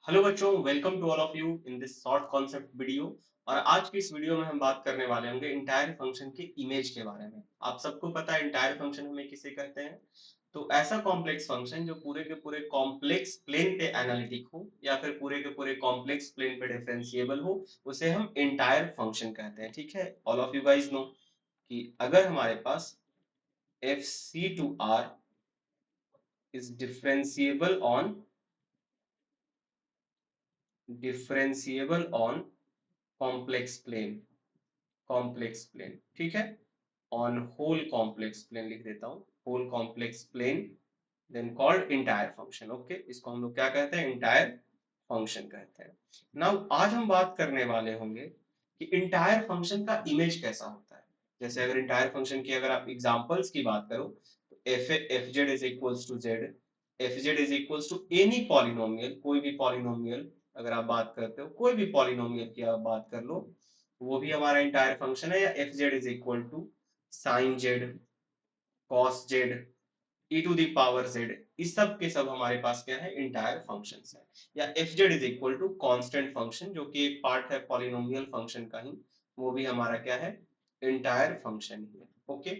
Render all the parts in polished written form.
Hello बच्चों, welcome to all of you in this short concept video. और आज की इस वीडियो में हम बात करने वाले होंगे इंटायर फंक्शन के इमेज के बारे में। आप सबको पता है इंटायर फंक्शन हमें किसे कहते हैं। तो ऐसा कॉम्प्लेक्स फंक्शन जो पूरे के पूरे कॉम्प्लेक्स प्लेन पे एनालिटिक हो या फिर पूरे के पूरे कॉम्प्लेक्स प्लेन पे डिफरेंशिएबल हो, उसे हम इंटायर फंक्शन कहते हैं। ठीक है, all of you guys know कि अगर हमारे पास f C to R is differentiable on complex plane, ठीक है। ऑन होल कॉम्प्लेक्स प्लेन लिख देता हूँ, whole complex plane then called entire function. Okay, इसको हम लोग क्या कहते हैं? इंटायर फंक्शन कहते हैं। नाउ आज हम बात करने वाले होंगे कि इंटायर फंक्शन का इमेज कैसा होता है। जैसे अगर इंटायर फंक्शन की अगर आप एग्जांपल्स की बात करो तो f z is equals to z, f z is equals to any polynomial, कोई भी पॉलिनोमियल अगर आप बात करते हो, कोई भी पॉलिनोमियल की आप बात कर लो, वो भी हमारा इंटायर फंक्शन है। या f z is equal to sine z, cos z, e to the power z, इस सब के सब हमारे पास क्या है? इंटायर फंक्शंस है। या f z is equal to constant function, जो कि एक पार्ट है पॉलिनोमियल फंक्शन का ही, वो भी हमारा क्या है? इंटायर फंक्शन ही है। ओके,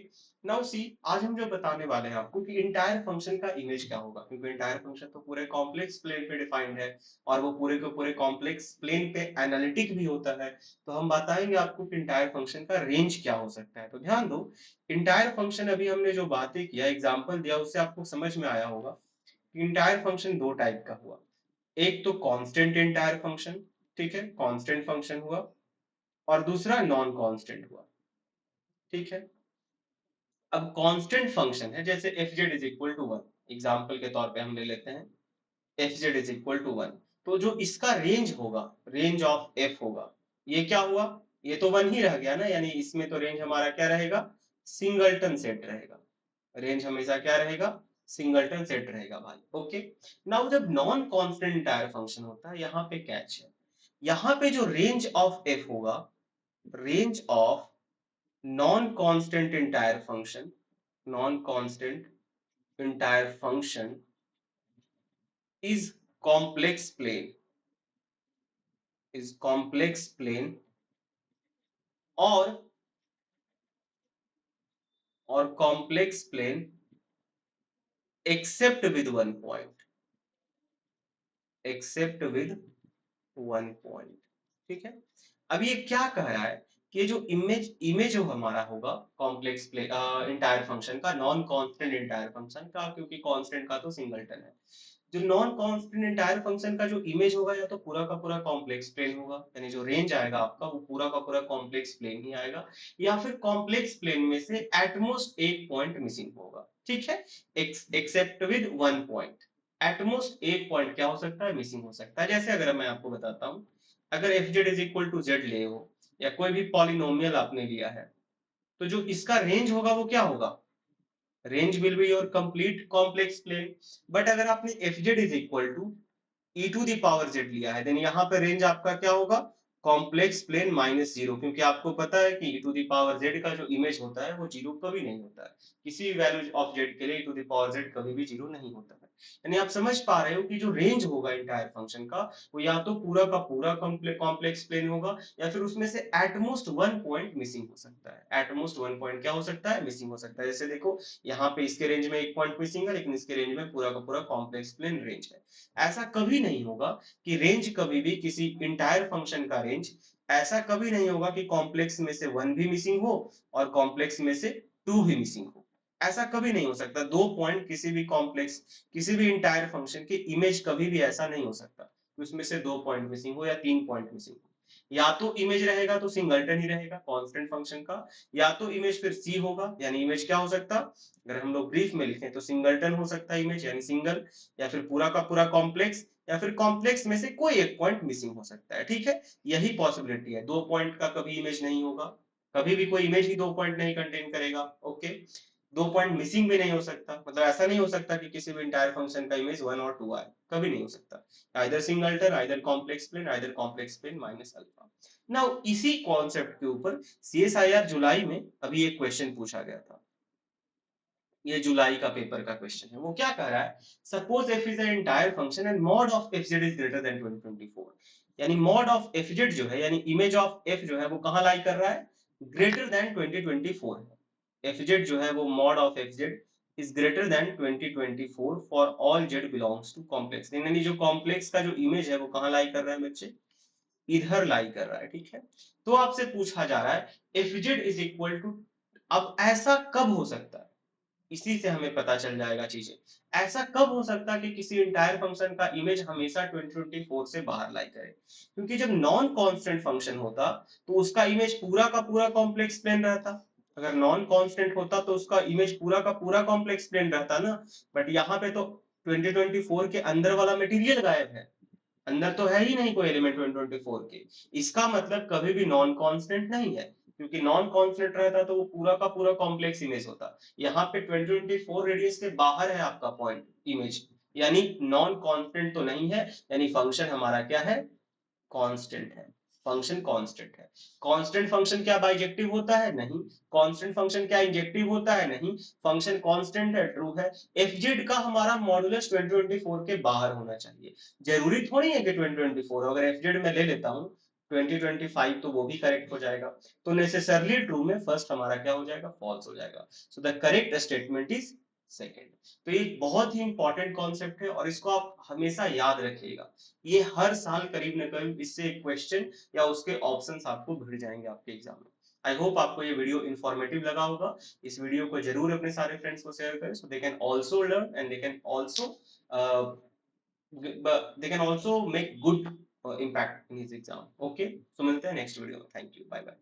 नाउ सी, आज हम जो बताने वाले हैं आपको कि इंटायर फंक्शन का इमेज क्या होगा, क्योंकि इंटायर फंक्शन तो पूरे कॉम्प्लेक्स प्लेन पे डिफाइंड है और वो पूरे के पूरे कॉम्प्लेक्स प्लेन पे एनालिटिक भी होता है। तो हम बताएंगे आपको कि इंटायर फंक्शन का रेंज क्या हो सकता है। तो ध्यान दो, इंटायर फंक्शन अभी हमने जो बातें किया, एग्जांपल दिया, उससे आपको समझ में आया होगा कि इंटायर फंक्शन दो टाइप का हुआ। एक तो कांस्टेंट इंटायर फंक्शन, ठीक है, कांस्टेंट फंक्शन हुआ, और दूसरा नॉन कांस्टेंट हुआ। ठीक है, अब कांस्टेंट फंक्शन है जैसे f z is equal to one, example के तौर पे हम ले लेते हैं f z is equal to one. तो जो इसका रेंज होगा, रेंज ऑफ एफ होगा, ये क्या हुआ? ये तो वन ही रह गया ना, यानी इसमें तो रेंज हमारा क्या रहेगा? सिंगलटन सेट रहेगा। रेंज हमेशा क्या रहेगा? सिंगलटन सेट रहेगा भाई। ओके, नाउ जब नॉन कांस्टेंट इंटायर फंक्शन होता है, यहाँ पे कैच है, यहाँ पे जो रेंज ऑफ एफ होगा, range of non constant entire function, non constant entire function is complex plane, is complex plane, और complex plane except with one point, except with one point. ठीक है, अब ये क्या कह रहा है कि ये जो इमेज इमेज जो हमारा होगा कॉम्प्लेक्स प्ले इंटायर फंक्शन का, नॉन कांस्टेंट इंटायर फंक्शन का, क्योंकि कांस्टेंट का तो सिंगलटन है, जो नॉन कांस्टेंट इंटायर फंक्शन का जो इमेज होगा, या तो पूरा का पूरा कॉम्प्लेक्स प्लेन होगा, यानी जो रेंज आएगा आपका वो पूरा का पूरा कॉम्प्लेक्स प्लेन ही आएगा, या फिर कॉम्प्लेक्स प्लेन में से एटमोस्ट एक पॉइंट मिसिंग होगा। ठीक है, except with one point, at most एक पॉइंट क्या हो सकता है? मिसिंग हो सकता है। जैसे अगर मैं आपको बताता हूं, अगर f z is equal to z ले हो, या कोई भी पॉलिनोमियल आपने लिया है, तो जो इसका रेंज होगा वो क्या होगा? Range will be your complete complex plane. But अगर आपने f z is equal to e to the power z लिया है, देन यहाँ पे रेंज आपका क्या होगा? कॉम्प्लेक्स प्लेन माइनस जीरो, क्योंकि आपको पता है कि ई टू दी पावर जेड का जो इमेज होता है वो जीरो कभी नहीं होता है। किसी भी वैल्यू ऑफ जेड के लिए ई टू दी पावर जेड कभी भी जीरो नहीं होता है। यानी आप समझ पा रहे हो कि जो रेंज होगा इंटायर फंक्शन का, वो या तो पूरा का पूरा कॉम्प्लेक्स प्लेन होगा, या फिर उसमें से एटमोस्ट वन पॉइंट मिसिंग हो सकता है। एटमोस्ट वन पॉइंट क्या हो सकता है? मिसिंग हो सकता है। जैसे देखो, यहाँ पे इसके रेंज में एक पॉइंट मिसिंग है, लेकिन इसके रेंज में पूरा का पूरा कॉम्प्लेक्स प्लेन रेंज है। ऐसा कभी नहीं होगा कि रेंज कभी भी किसी इंटायर फंक्शन का रेंज, ऐसा कभी नहीं होगा कि कॉम्प्लेक्स में से वन भी मिसिंग हो और कॉम्प्लेक्स में से टू भी मिसिंग हो। ऐसा कभी नहीं हो सकता। दो पॉइंट किसी भी कॉम्प्लेक्स, किसी भी इंटायर फंक्शन की इमेज कभी भी ऐसा नहीं हो सकता कि उसमें से दो पॉइंट मिसिंग हो या तीन पॉइंट मिसिंग हो। या तो इमेज रहेगा तो सिंगलटन ही रहेगा कांस्टेंट फंक्शन का, या तो इमेज फिर सी होगा, यानी इमेज क्या हो सकता, अगर हम लोग ब्रीफ में लिखें तो सिंगलटन हो सकता है इमेज, यानी सिंगल, या फिर पूरा का पूरा कॉम्प्लेक्स, या फिर कॉम्प्लेक्स में से कोई एक पॉइंट मिसिंग हो सकता है। ठीक है, यही पॉसिबिलिटी है। दो पॉइंट का कभी इमेज नहीं होगा, कभी भी कोई इमेज ही दो पॉइंट नहीं कंटेन करेगा। ओके, दो पॉइंट मिसिंग भी नहीं हो सकता, मतलब ऐसा नहीं हो सकता कि किसी भी इंटायर फंक्शन का इमेज वन और टू आए, कभी नहीं हो सकता। Either singleton, either complex plane, either complex plane minus alpha. Now इसी कॉन्सेप्ट के ऊपर सीएसआईआर जुलाई में अभी एक क्वेश्चन पूछा गया था। ये जुलाई का पेपर का क्वेश्चन है। वो क्या कह रहा है, suppose F is an entire function and mod of F z is greater than 2024, यानी मॉड ऑफ एफ जेड जो है, यानी इमेज ऑफ एफ जो है वो कहाँ लाई कर रहा है, ग्रेटर देन 2024 है। एफ जेड जो है वो mod of F z is greater than 2024 for all Z belongs to complex, यानी जो कॉम्प्लेक्स का जो इमेज है वो कहाँ लाई कर रहा है बच्चे, इधर लाई कर रहा है। ठीक है, तो आपसे पूछा जा रहा है f z is equal to, अब ऐसा कब हो सकता है, इसी से हमें पता चल जाएगा चीजें। ऐसा कब हो सकता है कि किसी इंटायर फंक्शन का इमेज हमेशा 2024 से बाहर लाई करे, क्योंकि जब नॉन कांस्टेंट फंक्शन होता तो उसका इमेज पूरा का पूरा कॉम्प्लेक्स प्लेन रहता। अगर नॉन कांस्टेंट होता तो उसका इमेज पूरा का पूरा कॉम्प्लेक्स प्लेन रहता ना, बट यहाँ पे तो 2024 के अंदर वाला मटेरियल गायब है, अंदर तो है ही नहीं कोई एलिमेंट 124 के। इसका मतलब कभी भी नॉन कांस्टेंट नहीं है, क्योंकि नॉन कांस्टेंट रहता तो वो पूरा का पूरा कॉम्प्लेक्स इमेज होता। यहाँ पे 2024 रेडियस के बाहर है आपका पॉइंट इमेज, यानी नॉन कांस्टेंट तो नहीं है, यानी फंक्शन हमारा क्या है, कांस्टेंट है। फंक्शन कांस्टेंट है। कांस्टेंट फंक्शन क्या बाइजेक्टिव होता है, नहीं। कांस्टेंट फंक्शन क्या इंजेक्टिव होता है, नहीं। फंक्शन कांस्टेंट है, ट्रू है। एफ जेड का हमारा मॉडुलस 2024 के बाहर होना चाहिए। जरूरी थोड़ी है कि 2024, अगर एफ जेड में ले लेता हूँ 2025 तो वो भी करेक्ट हो जाएगा। तो नेसेसरली ट्रू में फर्स्ट हमारा क्या हो जाएगा, फॉल्स हो जाएगा। So the correct statement is second. तो ये बहुत ही इंपॉर्टेंट कॉन्सेप्ट है और इसको आप हमेशा याद रखिएगा। ये हर साल करीब न करीब इससे एक क्वेश्चन या उसके ऑप्शंस आपको भिड़ जाएंगे आपके एग्जाम में। आई होप आपको ये वीडियो इंफॉर्मेटिव लगा होगा। इस वीडियो को जरूर अपने सारे फ्रेंड्स को शेयर करें, so they can also learn and they can also make good impact in his exam. Okay, so मिलते हैं नेक्स्ट वीडियो में। Thank you, bye bye.